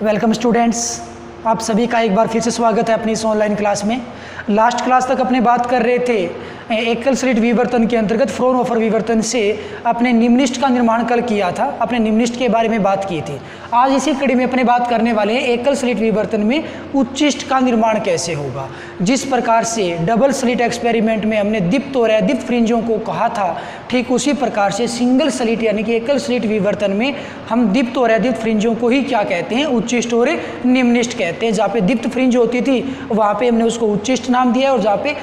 Welcome students, आप सभी का एक बार फिर से स्वागत है अपनी इस ऑनलाइन क्लास में। लास्ट क्लास तक अपने बात कर रहे थे एकल स्लिट विवर्तन के अंतर्गत फ्रोनहोफर विवर्तन से अपने निम्नलिखित का निर्माण कल किया था, अपने निम्नलिखित के बारे में बात की थी। आज इसी कड़ी में अपने बात करने वाले हैं एकल स्लिट विवर्तन में उच्चिष्ट का निर्माण कैसे होगा। जिस प्रकार से डबल स्लिट एक्सपेरिमेंट में हमने दीप्त और अदीप्त फ्रिंजों को कहा था, ठीक उसी प्रकार से सिंगल स्लिट यानी कि एकल स्लिट विवर्तन में हम दीप्त और अदीप्त फ्रिंजों को ही क्या कहते हैं, उच्चिष्ट और निम्नलिखित कहते हैं। जहाँ पे दीप्त फ्रिंज होती थी वहाँ पे हमने उसको उच्चिष्ट नाम दिया है, और जहाँ पे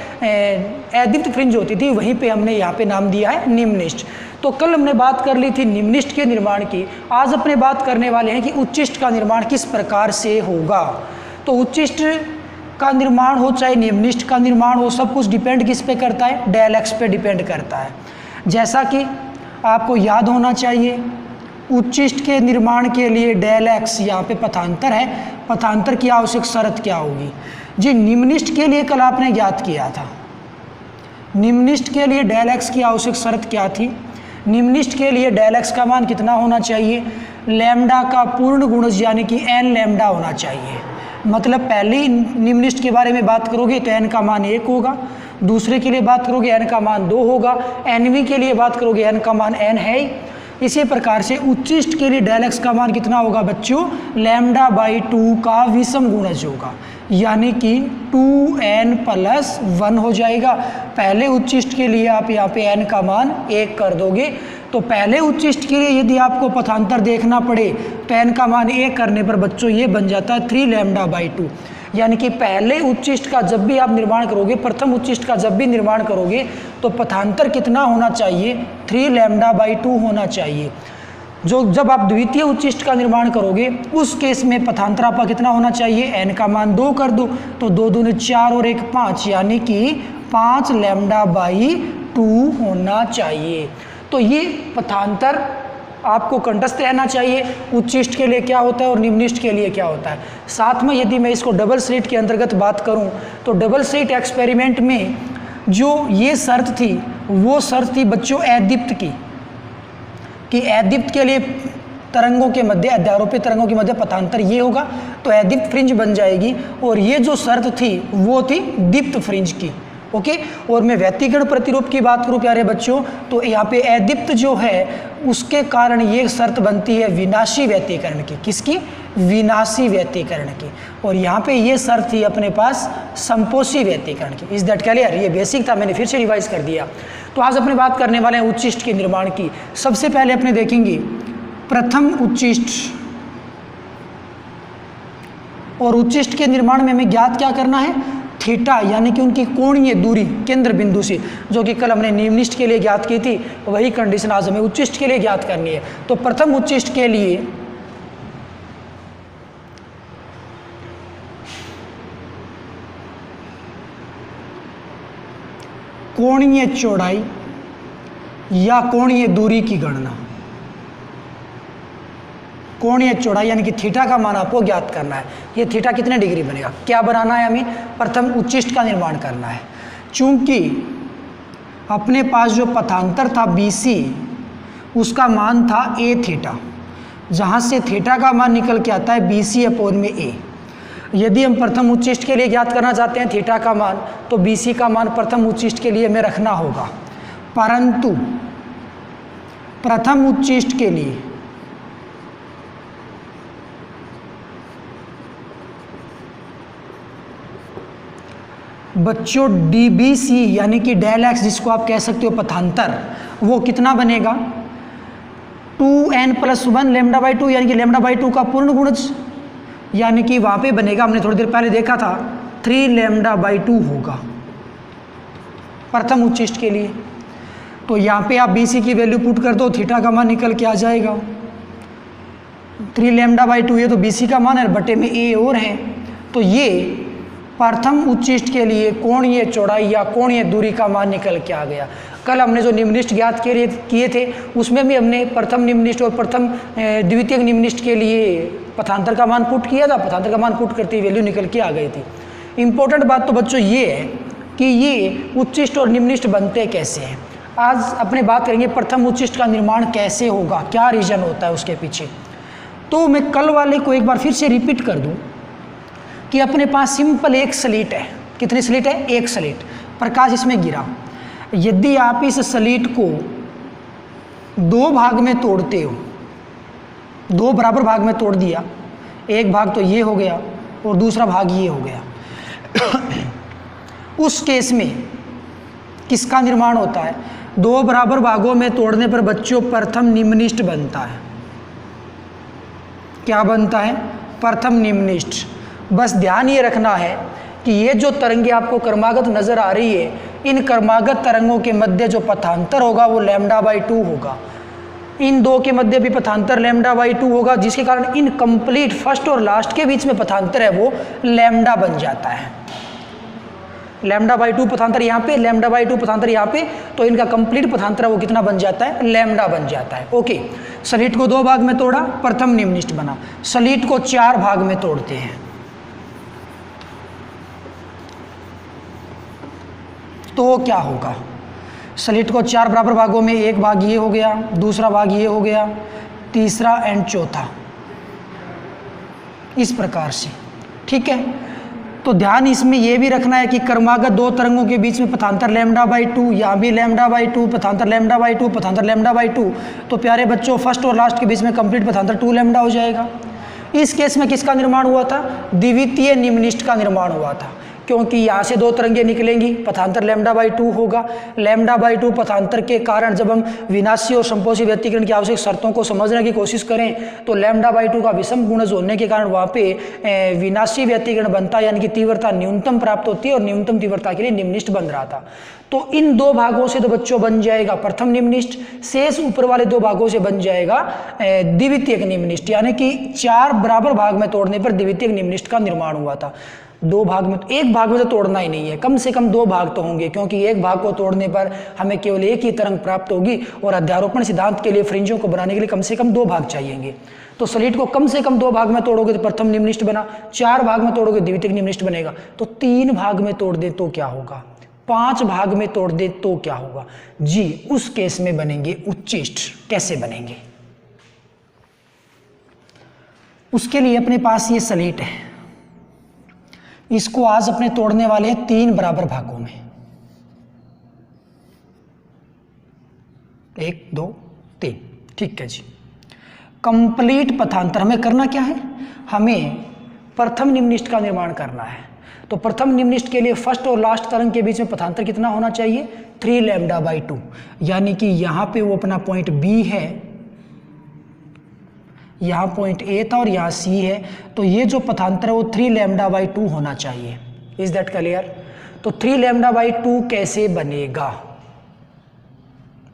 अदीप्त फ्रिंज होती थी वहीं पे हमने यहाँ पे नाम दिया है निम्नलिखित। तो कल हमने बात कर ली थी निम्नलिखित के निर्माण की, आज अपने बात करने वाले हैं कि उच्चिष्ट का निर्माण किस प्रकार से होगा। तो उच्चिष्ट का निर्माण हो चाहे निम्नलिखित का निर्माण हो, सब कुछ डिपेंड किस पे करता है, डेल एक्स पे डिपेंड करता है। जैसा कि आपको याद होना चाहिए, उच्चिष्ट के निर्माण के लिए डेल एक्स यहाँ पे पथांतर है, पथांतर की आवश्यक शर्त क्या होगी जी। निम्नलिखित के लिए कल आपने ज्ञात किया था, निम्नलिखित के लिए डेल एक्स की आवश्यक शर्त क्या थी। निम्नलिखित के लिए डेल एक्स का मान कितना होना चाहिए, लैम्डा का पूर्ण गुणज यानी कि एन लैम्डा होना चाहिए। मतलब पहले निम्नलिखित के बारे में बात करोगे तो एन का मान 1 होगा, दूसरे के लिए बात करोगे एन का मान 2 होगा, एनवी के लिए बात करोगे एन का मान एन है ही। इसी प्रकार से उच्चिष्ट के लिए डेल एक्स का मान कितना होगा बच्चों, लैम्डा बाई 2 का विषम गुणज होगा, यानी कि 2n+1 हो जाएगा। पहले उच्चिष्ट के लिए आप यहाँ पे n का मान 1 कर दोगे, तो पहले उच्चिष्ट के लिए यदि आपको पथांतर देखना पड़े तो n का मान 1 करने पर बच्चों ये बन जाता है 3 लैम्डा बाई 2। यानी कि पहले उच्चिष्ट का जब भी आप निर्माण करोगे, प्रथम उच्चिष्ट का जब भी निर्माण करोगे तो पथांतर कितना होना चाहिए, 3 लैम्डा बाई 2 होना चाहिए। जो जब आप द्वितीय उच्चिष्ट का निर्माण करोगे उस केस में पथांतर आपका कितना होना चाहिए, n का मान 2 कर दो, तो 2 दूनी 4 और 1 5, यानी कि 5 लैम्डा बाई 2 होना चाहिए। तो ये पथांतर आपको कंठस्थ रहना चाहिए, उच्चिष्ट के लिए क्या होता है और निम्नलिखित के लिए क्या होता है। साथ में यदि मैं इसको डबल स्लिट के अंतर्गत बात करूं तो डबल स्लिट एक्सपेरिमेंट में जो ये शर्त थी वो शर्त थी बच्चों अदीप्त की, कि अदीप्त के लिए तरंगों के मध्य, अध्यारोपित तरंगों के मध्य पथांतर ये होगा तो अदीप्त फ्रिंज बन जाएगी। और ये जो शर्त थी वो थी दीप्त फ्रिंज की। ओके, और मैं व्यतिकरण प्रतिरूप की बात करूं प्यारे बच्चों, तो यहाँ पे अदीप्त जो है उसके कारण ये शर्त बनती है विनाशी व्यतिकरण की। किसकी, विनाशी व्यतिकरण की। और यहाँ पे ये शर्त थी अपने पास संपोषी व्यतिकरण की। Is that clear? ये बेसिक था, मैंने फिर से रिवाइज कर दिया। तो आज अपने बात करने वाले हैं उच्चिष्ट के निर्माण की। सबसे पहले अपने देखेंगे प्रथम उच्चिष्ट, और उच्चिष्ट के निर्माण में हमें ज्ञात क्या करना है, थीटा यानी कि उनकी कोणीय दूरी केंद्र बिंदु से, जो कि कल हमने निम्नलिखित के लिए ज्ञात की थी, वही कंडीशन आज हमें उच्चिष्ट के लिए ज्ञात करनी है। तो प्रथम उच्चिष्ट के लिए कोणीय चौड़ाई या कोणीय दूरी की गणना, कोणीय चौड़ाई यानी कि थीटा का मान आपको ज्ञात करना है। ये थीटा कितने डिग्री बनेगा, क्या बनाना है हमें, प्रथम उच्चिष्ट का निर्माण करना है। चूंकि अपने पास जो पथांतर था BC उसका मान था a थीटा, जहाँ से थीटा का मान निकल के आता है BC/A। यदि हम प्रथम उच्चिष्ट के लिए ज्ञात करना चाहते हैं थीटा का मान, तो BC का मान प्रथम उच्चिष्ट के लिए हमें रखना होगा। परंतु प्रथम उच्चिष्ट के लिए बच्चों DBC यानी कि डेल एक्स, जिसको आप कह सकते हो पथांतर, वो कितना बनेगा, 2n+1 लैम्डा बाई 2, यानी कि लैम्डा बाई 2 का पूर्ण गुणज, यानी कि वहाँ पे बनेगा, हमने थोड़ी देर पहले देखा था 3 लैम्डा बाई 2 होगा प्रथम उच्चिष्ट के लिए। तो यहाँ पे आप BC की वैल्यू पुट कर दो, थीटा का मान निकल के आ जाएगा 3 लैम्डा बाई 2, ये तो BC का मान है, बटे में A और है। तो ये प्रथम उच्चिष्ट के लिए कोणीय चौड़ाई या कोणीय दूरी का मान निकल के आ गया। कल हमने जो निम्नलिखित ज्ञात किए थे उसमें भी हमने प्रथम निम्नलिखित और प्रथम द्वितीय निम्नलिखित के लिए पथांतर का मान पुट किया था, पथांतर का मान पुट करते ही वैल्यू निकल के आ गई थी। इंपॉर्टेंट बात तो बच्चों ये है कि ये उच्चिष्ट और निम्नलिखित बनते कैसे हैं। आज अपने बात करेंगे प्रथम उच्चिष्ट का निर्माण कैसे होगा, क्या रीजन होता है उसके पीछे। तो मैं कल वाले को एक बार फिर से रिपीट कर दूं कि अपने पास सिंपल एक स्लिट है। कितनी स्लिट है? एक स्लिट। प्रकाश इसमें गिरा। यदि आप इस स्लिट को दो भाग में तोड़ते हो, दो बराबर भाग में तोड़ दिया, एक भाग तो ये हो गया और दूसरा भाग ये हो गया, उस केस में किसका निर्माण होता है? दो बराबर भागों में तोड़ने पर बच्चों प्रथम निम्निष्ठ बनता है। क्या बनता है? प्रथम निम्निष्ठ। बस ध्यान ये रखना है कि ये जो तरंगे आपको क्रमागत नजर आ रही है, इन क्रमागत तरंगों के मध्य जो पथांतर होगा वो λ/2 होगा। इन दो के मध्य भी पथांतर λ/2 होगा, जिसके कारण इन कंप्लीट फर्स्ट और लास्ट के बीच में पथांतर है वो लैम्डा बन जाता है। λ/2 पथांतर यहाँ पे, λ/2 पथांतर यहाँ पे, तो इनका कंप्लीट पथांतर वो कितना बन जाता है? लैम्डा बन जाता है। ओके, स्लिट को दो भाग में तोड़ा, प्रथम निम्निष्ठ बना। स्लिट को चार भाग में तोड़ते हैं तो क्या होगा? स्लिट को चार बराबर भागों में, एक भाग ये हो गया, दूसरा भाग ये हो गया, तीसरा एंड चौथा, इस प्रकार से। ठीक है, तो ध्यान इसमें यह भी रखना है कि क्रमागत दो तरंगों के बीच में पथांतर λ/2, यहाँ भी λ/2, पथांतर λ/2, पथांतर λ/2, तो प्यारे बच्चों फर्स्ट और लास्ट के बीच में कंप्लीट पथांतर 2 लैम्डा हो जाएगा। इस केस में किसका निर्माण हुआ था? द्वितीय निम्निष्ठ का निर्माण हुआ था, क्योंकि यहाँ से दो तरंगें निकलेंगी, पथांतर λ/2 होगा। λ/2 पथांतर के कारण जब हम विनाशी और संपोषी व्यतिकरण की आवश्यक शर्तों को समझने की कोशिश करें तो λ/2 का विषम गुणज होने के कारण वहाँ पे विनाशी व्यतिकरण बनता है, यानी कि तीव्रता न्यूनतम प्राप्त होती है और न्यूनतम तीव्रता के लिए निम्निष्ठ बन रहा था। तो इन दो भागों से तो बच्चों बन जाएगा प्रथम निम्निष्ठ, शेष ऊपर वाले दो भागों से बन जाएगा द्वितीयक निम्निष्ठ, यानी कि चार बराबर भाग में तोड़ने पर द्वितीयक निम्निष्ठ का निर्माण हुआ था। दो भाग में, एक भाग में तो तोड़ना ही नहीं है, कम से कम दो भाग तो होंगे, क्योंकि एक भाग को तोड़ने पर हमें केवल एक ही तरंग प्राप्त होगी और अध्यारोपण सिद्धांत के लिए फ्रिंजों को बनाने के लिए कम से कम दो भाग चाहिएंगे। तो स्लिट को कम से कम दो भाग में तोड़ोगे तो प्रथम निम्निष्ठ बना, चार भाग में तोड़ोगे द्वितीयक निम्निष्ठ बनेगा। तो तीन भाग में तोड़ दे तो क्या होगा? पांच भाग में तोड़ दे तो क्या होगा? जी, उस केस में बनेंगे उच्चिष्ठ। कैसे बनेंगे? उसके लिए अपने पास ये स्लिट है, इसको आज अपने तोड़ने वाले हैं तीन बराबर भागों में, 1 2 3। ठीक है जी। कंप्लीट पथांतर हमें करना क्या है? हमें प्रथम निम्निष्ठ का निर्माण करना है। तो प्रथम निम्निष्ठ के लिए फर्स्ट और लास्ट तरंग के बीच में पथांतर कितना होना चाहिए? 3 λ/2, यानी कि यहाँ पे वो अपना पॉइंट B है, यहाँ पॉइंट A था और यहाँ C है, तो ये जो पथांतर है वो 3 λ/2 होना चाहिए। Is that clear? तो 3 λ/2 कैसे बनेगा?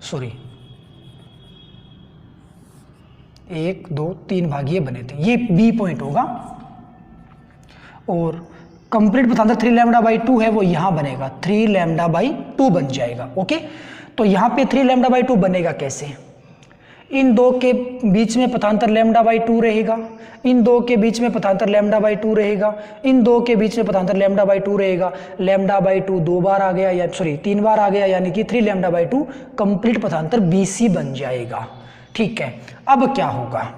सॉरी, 1 2 3 भाग ये बने थे, ये B पॉइंट होगा और कंप्लीट पथांतर 3 λ/2 है वो यहाँ बनेगा, 3 λ/2 बन जाएगा। ओके, तो यहाँ पे 3 λ/2 बनेगा कैसे? इन दो के बीच में पथांतर λ/2 रहेगा, इन दो के बीच में पथांतर λ/2 रहेगा, इन दो के बीच में पथांतर λ/2 रहेगा। λ/2 दो बार आ गया, या सॉरी 3 बार आ गया, यानी कि 3 λ/2 कंप्लीट पथांतर BC बन जाएगा। ठीक है, अब क्या होगा?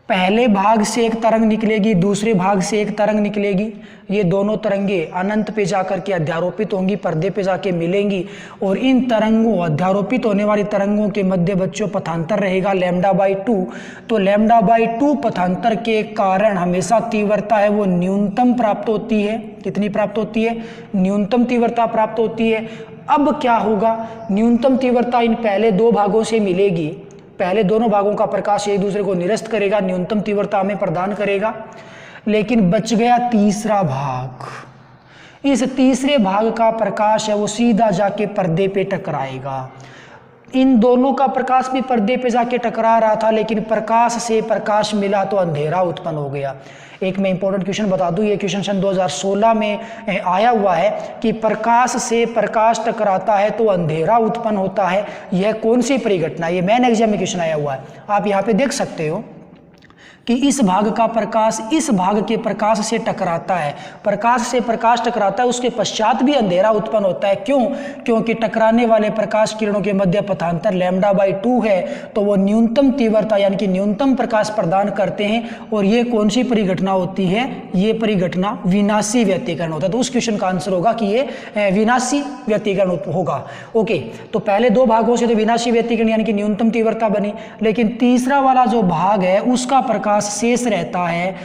पहले भाग से एक तरंग निकलेगी, दूसरे भाग से एक तरंग निकलेगी, ये दोनों तरंगे अनंत पे जाकर के अध्यारोपित होंगी, पर्दे पे जाके मिलेंगी और इन तरंगों, अध्यारोपित होने वाली तरंगों के मध्य बच्चों पथांतर रहेगा λ/2। तो λ/2 पथांतर के कारण हमेशा तीव्रता है वो न्यूनतम प्राप्त होती है। कितनी प्राप्त होती है? न्यूनतम तीव्रता प्राप्त होती है। अब क्या होगा? न्यूनतम तीव्रता इन पहले दो भागों से मिलेगी, पहले दोनों भागों का प्रकाश एक दूसरे को निरस्त करेगा, न्यूनतम तीव्रता हमें प्रदान करेगा, लेकिन बच गया तीसरा भाग। इस तीसरे भाग का प्रकाश है वो सीधा जाके पर्दे पे टकराएगा। इन दोनों का प्रकाश भी पर्दे पे जाके टकरा रहा था, लेकिन प्रकाश से प्रकाश मिला तो अंधेरा उत्पन्न हो गया। एक मैं इंपॉर्टेंट क्वेश्चन बता दूं, ये क्वेश्चन सन 2016 में आया हुआ है कि प्रकाश से प्रकाश टकराता है तो अंधेरा उत्पन्न होता है। यह कौन सी परिघटना? ये मेन एग्जाम में क्वेश्चन आया हुआ है, आप यहाँ पे देख सकते हो। कि इस भाग का प्रकाश इस भाग के प्रकाश से टकराता है, प्रकाश से प्रकाश टकराता है, उसके पश्चात भी अंधेरा उत्पन्न होता है। क्यों? क्योंकि टकराने वाले प्रकाश किरणों के मध्य पथांतर λ/2 है, तो वो न्यूनतम तीव्रता यानी कि न्यूनतम प्रकाश प्रदान करते हैं। और ये कौन सी परिघटना होती है? ये परिघटना विनाशी व्यतिकरण होता है। तो उस क्वेश्चन का आंसर होगा कि ये विनाशी व्यतिकरण होगा। ओके, तो पहले दो भागों से तो विनाशी व्यतिकरण यानी कि न्यूनतम तीव्रता बनी, लेकिन तीसरा वाला जो भाग है उसका प्रकाश शेष रहता है,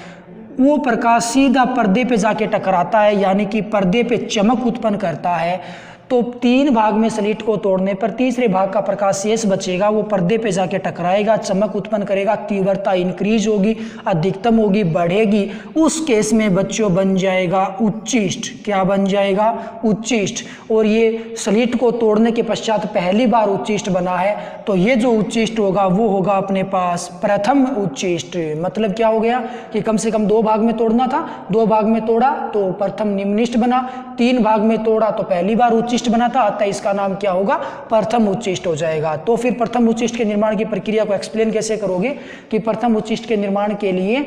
वो प्रकाश सीधा पर्दे पे जाके टकराता है, यानी कि पर्दे पे चमक उत्पन्न करता है। तो 3 भाग में स्लिट को तोड़ने पर तीसरे भाग का प्रकाश शेष बचेगा, वो पर्दे पे जाके टकराएगा, चमक उत्पन्न करेगा, तीव्रता इंक्रीज होगी, अधिकतम होगी, बढ़ेगी। उस केस में बच्चों बन जाएगा उच्चिष्ट। क्या बन जाएगा? उच्चिष्ट। और ये स्लिट को तोड़ने के पश्चात पहली बार उच्चिष्ट बना है, तो ये जो उच्चिष्ट होगा वो होगा अपने पास प्रथम उच्चिष्ट। मतलब क्या हो गया कि कम से कम 2 भाग में तोड़ना था, 2 भाग में तोड़ा तो प्रथम निम्निष्ट बना, 3 भाग में तोड़ा तो पहली बार उच्चिष्ट बना था, अतः इसका नाम क्या होगा? प्रथम उच्चिष्ट हो जाएगा। तो फिर प्रथम उच्चिष्ट के निर्माण की प्रक्रिया को एक्सप्लेन कैसे करोगे कि प्रथम उच्चिष्ट के निर्माण के लिए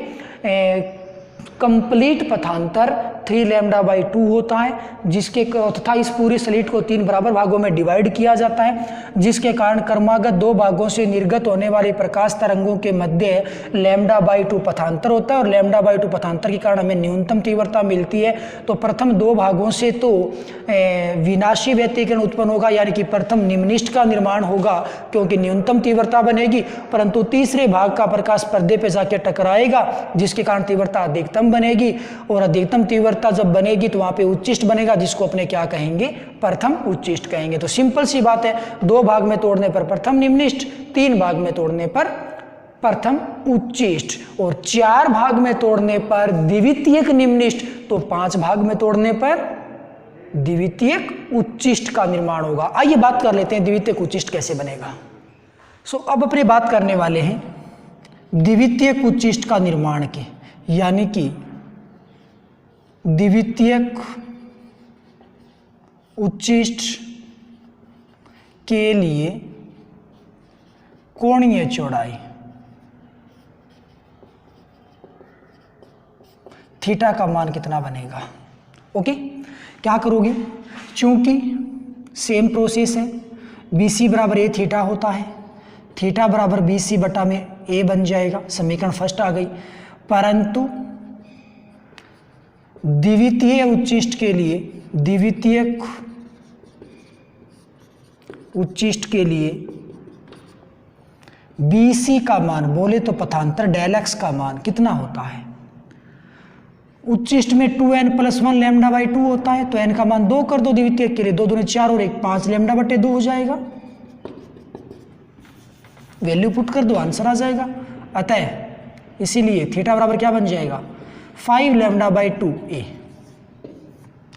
कंप्लीट पथांतर 3λ/2 होता है, जिसके तथा इस पूरी स्लिट को 3 बराबर भागों में डिवाइड किया जाता है, जिसके कारण क्रमागत 2 भागों से निर्गत होने वाले प्रकाश तरंगों के मध्य λ/2 पथांतर होता है। और λ/2 पथांतर के कारण हमें न्यूनतम तीव्रता मिलती है। तो प्रथम 2 भागों से तो विनाशी व्यतिकरण उत्पन्न होगा, यानी कि प्रथम निम्निष्ट का निर्माण होगा क्योंकि न्यूनतम तीव्रता बनेगी, परंतु तीसरे भाग का प्रकाश पर्दे पे जाके टकराएगा, जिसके कारण तीव्रता अधिकतम बनेगी। और अधिकतम तीव्रता जब बनेगी तो वहां पे उच्चिष्ट बनेगा, जिसको अपने क्या कहेंगे? प्रथम उच्चिष्ट कहेंगे। तो सिंपल सी बात है, 2 भाग में तोड़ने पर प्रथम निम्निष्ट, 3 भाग में तोड़ने पर प्रथम उच्चिष्ट, और 4 भाग में तोड़ने पर द्वितीयक निम्निष्ट, तो 5 भाग में तोड़ने पर द्वितीयक उच्चिष्ट का निर्माण होगा। आइए बात कर लेते हैं द्वितीयक उच्चिष्ट कैसे बनेगा। अब अपनी बात करने वाले हैं द्वितीयक उच्चिष्ट का निर्माण के, यानी कि द्वितीयक उच्चिष्ट के लिए कोणीय चौड़ाई थीटा का मान कितना बनेगा? ओके, क्या करोगे? चूंकि सेम प्रोसेस है, BC बराबर A थीटा होता है, थीटा बराबर BC बटा में A बन जाएगा, समीकरण फर्स्ट आ गई। परंतु द्वितीय उच्चिष्ट के लिए, द्वितीयक उच्चिष्ट के लिए BC का मान बोले तो पथांतर डेल x का मान कितना होता है? उच्चिष्ट में 2n+1 λ/2 होता है, तो n का मान 2 कर दो द्वितीयक के लिए, 2 दूनी 4 और 1 5 λ/2 हो जाएगा। वैल्यू पुट कर दो, आंसर आ जाएगा। अतः इसीलिए थीटा बराबर क्या बन जाएगा? 5 λ/2a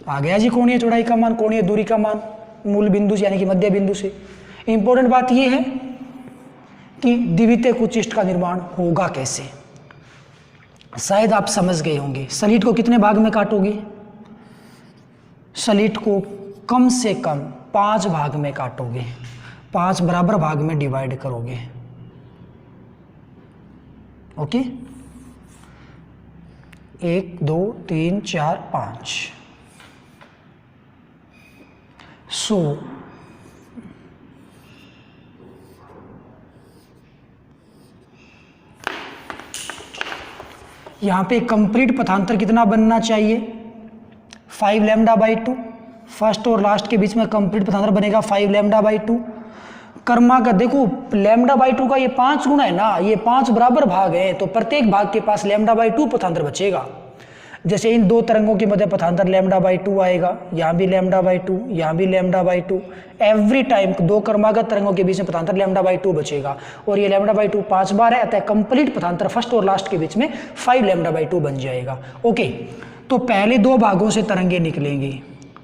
आ गया जी कोणीय चौड़ाई का मान, कोणीय दूरी का मान मूल बिंदु से यानी कि मध्य बिंदु से। इंपॉर्टेंट बात यह है कि द्वितीयक उच्चिष्ट का निर्माण होगा कैसे, शायद आप समझ गए होंगे। स्लिट को कितने भाग में काटोगे? स्लिट को कम से कम 5 भाग में काटोगे, 5 बराबर भाग में डिवाइड करोगे। ओके, 1 2 3 4 5। सो यहाँ पे कंप्लीट पथांतर कितना बनना चाहिए? 5 λ/2। फर्स्ट और लास्ट के बीच में कंप्लीट पथांतर बनेगा 5 λ/2। क्रमागत देखो λ/2 का ये 5 गुना है ना, ये 5 बराबर भाग है, तो प्रत्येक भाग के पास λ/2 पथांतर बचेगा। जैसे इन 2 तरंगों के मध्य पथांतर λ/2 आएगा, यहाँ भी λ/2, यहाँ भी λ/2। एवरी टाइम 2 क्रमागत तरंगों के बीच में पथांतर λ/2 बचेगा, और ये λ/2 5 बार है, अतः कंप्लीट पथांतर फर्स्ट और लास्ट के बीच में 5 λ/2 बन जाएगा। ओके, तो पहले 2 भागों से तरंगे निकलेंगी,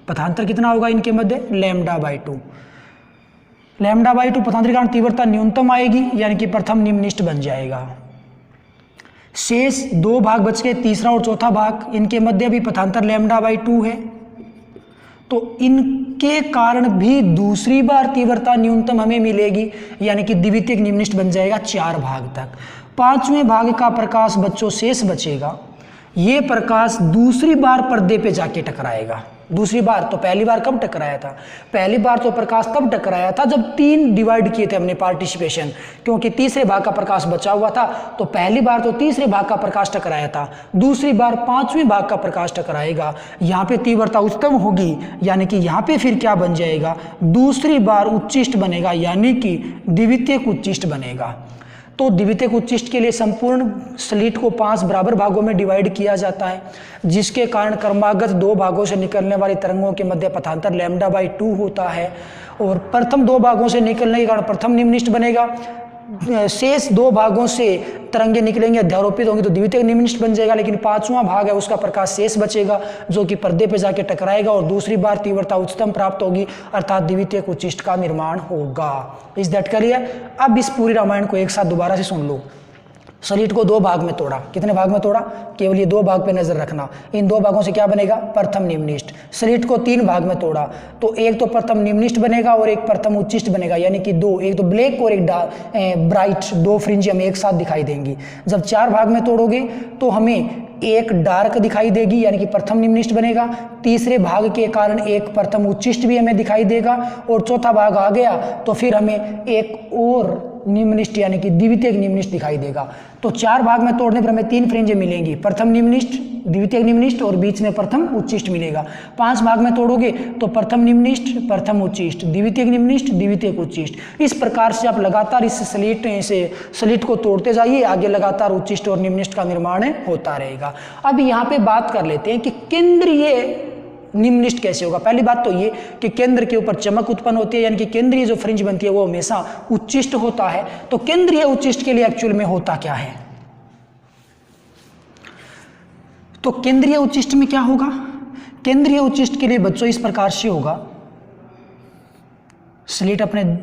पथांतर कितना होगा इनके मध्य? λ/2। λ/2 पथांतर के कारण तीव्रता न्यूनतम आएगी, यानी कि प्रथम निम्निष्ट बन जाएगा। शेष 2 भाग बच गए, तीसरा और चौथा भाग, इनके मध्य भी पथांतर λ/2 है, तो इनके कारण भी दूसरी बार तीव्रता न्यूनतम हमें मिलेगी, यानी कि द्वितीयक निम्निष्ट बन जाएगा 4 भाग तक। पांचवें भाग का प्रकाश बच्चों शेष बचेगा, ये प्रकाश दूसरी बार पर्दे पे जाके टकराएगा। दूसरी बार तो पहली बार कब टकराया था? पहली बार तो प्रकाश तब टकराया था जब 3 डिवाइड किए थे हमने पार्टिसिपेशन, क्योंकि तीसरे भाग का प्रकाश बचा हुआ था। तो पहली बार तो तीसरे भाग का प्रकाश टकराया था, दूसरी बार 5वें भाग का प्रकाश टकराएगा। यहाँ पे तीव्रता उच्चतम होगी, यानी कि यहाँ पे फिर क्या बन जाएगा? दूसरी बार उच्चिष्ट बनेगा, यानी कि द्वितीयक उच्चिष्ट बनेगा। तो द्वितीयक उच्चिष्ट के लिए संपूर्ण स्लिट को 5 बराबर भागों में डिवाइड किया जाता है, जिसके कारण क्रमागत 2 भागों से निकलने वाली तरंगों के मध्य पथांतर λ/2 होता है। और प्रथम 2 भागों से निकलने के कारण प्रथम निम्ननिष्ठ बनेगा, शेष 2 भागों से तरंगे निकलेंगे अध्यारोपित होंगे तो द्वितीयक निम्ननिष्ठ बन जाएगा। लेकिन 5वां भाग है उसका प्रकाश शेष बचेगा, जो कि पर्दे पे जाके टकराएगा और दूसरी बार तीव्रता उच्चतम प्राप्त होगी, अर्थात द्वितीयक उच्चिष्ट का निर्माण होगा। Is that clear? अब इस पूरी रामायण को एक साथ दोबारा से सुन लो। स्लिट को 2 भाग में तोड़ा, कितने भाग में तोड़ा? केवल ये 2 भाग पे नजर रखना। इन 2 भागों से क्या बनेगा? प्रथम निम्ननिष्ठ। स्लिट को 3 भाग में तोड़ा, तो एक तो प्रथम निम्ननिष्ठ बनेगा और एक प्रथम उच्चिष्ट बनेगा, यानी कि 2, एक तो ब्लैक और एक ब्राइट, 2 फ्रिंज हमें एक साथ दिखाई देंगी। जब 4 भाग में तोड़ोगे तो हमें एक डार्क दिखाई देगी, यानी कि प्रथम निम्ननिष्ठ बनेगा। तीसरे भाग के कारण एक प्रथम उच्चिष्ट भी हमें दिखाई देगा, और चौथा भाग आ गया तो फिर हमें एक और निम्ननिष्ठ यानी कि द्वितीयक निम्ननिष्ठ दिखाई देगा। तो 4 भाग में तोड़ने पर हमें 3 फ्रेंजें मिलेंगी, प्रथम निम्ननिष्ठ, द्वितीयक निम्ननिष्ठ और बीच में प्रथम उच्चिष्ट मिलेगा। 5 भाग में तोड़ोगे तो प्रथम निम्ननिष्ठ, प्रथम उच्चिष्ट, द्वितीयक निम्ननिष्ठ, द्वितीयक उच्चिष्ट। इस प्रकार से आप लगातार इस स्लिट को तोड़ते जाइए, आगे लगातार उच्चिष्ट और निम्ननिष्ठ का निर्माण होता रहेगा। अब यहाँ पे बात कर लेते हैं कि केंद्रीय निम्ननिष्ठ कैसे होगा। पहली बात तो ये कि केंद्र के ऊपर चमक उत्पन्न होती है, यानी कि केंद्रीय जो फ्रिंज बनती है वो हमेशा उच्चिष्ट होता है। तो केंद्रीय उच्चिष्ट के लिए एक्चुअल में होता क्या है? तो केंद्रीय उच्चिष्ट में क्या होगा? केंद्रीय उच्चिष्ट के लिए बच्चों इस प्रकार से होगा, स्लिट अपने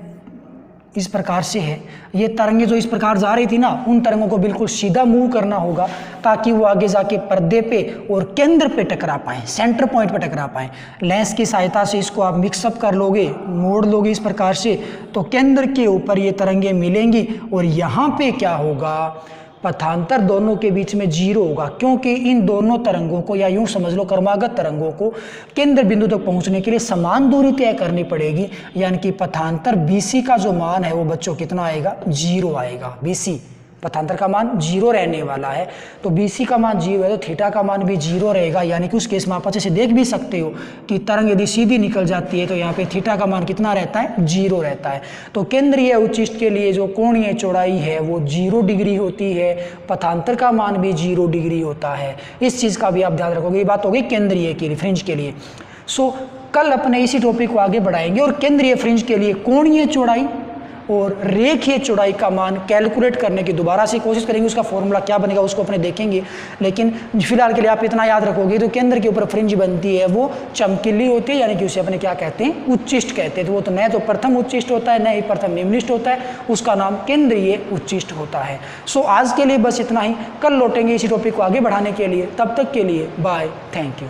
इस प्रकार से है, ये तरंगे जो इस प्रकार जा रही थी ना, उन तरंगों को बिल्कुल सीधा मूव करना होगा ताकि वो आगे जाके पर्दे पे और केंद्र पे टकरा पाए, सेंटर पॉइंट पे टकरा पाए। लेंस की सहायता से इसको आप मिक्सअप कर लोगे, मोड़ लोगे इस प्रकार से, तो केंद्र के ऊपर ये तरंगे मिलेंगी और यहाँ पे क्या होगा? पथांतर दोनों के बीच में 0 होगा, क्योंकि इन दोनों तरंगों को, या यूं समझ लो क्रमागत तरंगों को केंद्र बिंदु तक पहुंचने के लिए समान दूरी तय करनी पड़ेगी, यानी कि पथांतर BC का जो मान है वो बच्चों कितना आएगा? 0 आएगा। BC पथांतर का मान 0 रहने वाला है, तो BC का मान 0 है तो थीटा का मान भी 0 रहेगा। यानी कि उस केस में आप अच्छे से देख भी सकते हो कि तरंग यदि सीधी निकल जाती है तो यहाँ पे थीटा का मान कितना रहता है? 0 रहता है। तो केंद्रीय उच्चिष्ट के लिए जो कोणीय चौड़ाई है वो 0 डिग्री होती है, पथांतर का मान भी 0 डिग्री होता है। इस चीज़ का भी आप ध्यान रखोगे। ये बात होगी केंद्रीय के लिए, फ्रिंज के लिए। सो कल अपने इसी टॉपिक को आगे बढ़ाएंगे और केंद्रीय फ्रिंज के लिए कोणीय चौड़ाई और रेखीय चौड़ाई का मान कैलकुलेट करने की दोबारा से कोशिश करेंगे। उसका फॉर्मूला क्या बनेगा उसको अपने देखेंगे, लेकिन फिलहाल के लिए आप इतना याद रखोगे तो केंद्र के ऊपर फ्रिंज बनती है वो चमकीली होती है, यानी कि उसे अपने क्या कहते हैं? उच्चिष्ट कहते हैं। तो वो तो न तो प्रथम उच्चिष्ट होता है, न ही प्रथम निम्ननिष्ठ होता है, उसका नाम केंद्रीय उच्चिष्ट होता है। सो आज के लिए बस इतना ही, कल लौटेंगे इसी टॉपिक को आगे बढ़ाने के लिए। तब तक के लिए बाय, थैंक यू।